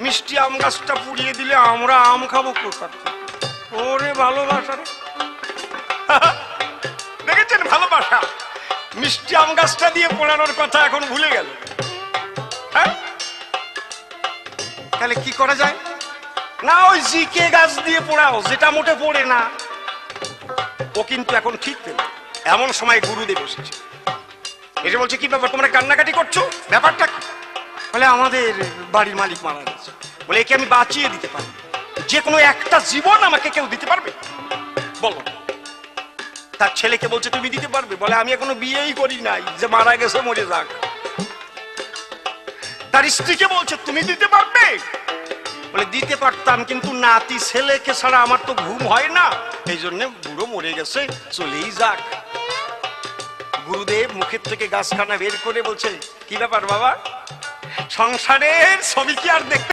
মিষ্টি আম গাছটা পুড়িয়ে দিলে আমরা আম খাবো কোথা থেকে? ওরে ভালোবাসা রে দেখেছেন ভালোবাসা, মিষ্টি আম গাছটা দিয়ে পোড়ানোর কথা এখন ভুলে গেল। হ্যাঁ, তাহলে কি করা যায়? না ওই জিকে গাছ দিয়ে পোড়াও, যেটা মোটে পড়ে না। ও কিন্তু এখন ঠিক পেল। এমন সময় গুরুদেব এসেছে, এসে বলছে কি ব্যাপার তোমরা কান্নাকাটি করছো, ব্যাপারটা কি? বলে আমাদের বাড়ির মালিক মারা গেছে, বলে একে আমি বাঁচিয়ে দিতে পারি, যে কোনো একটা জীবন আমাকে কেউ দিতে পারবে বলো? তার ছেলেকে বলছে তুমি দিতে পারবে? বলে আমি এখনো বিয়েই করি নাই, যে মারা গেছে মরে যাক। তার স্ত্রীকে বলছে তুমি দিতে পারবে? বলে দিতে পারতাম, কিন্তু নাতি ছেলেকে ছাড়া আমার তো ঘুম হয় না, এই জন্য বুড়ো মরে গেছে, চলেই যাক। গুরুদেব মুখের থেকে গাছখানা বের করে বলছে কি ব্যাপার বাবা, সংসারের ছবি কি আর দেখতে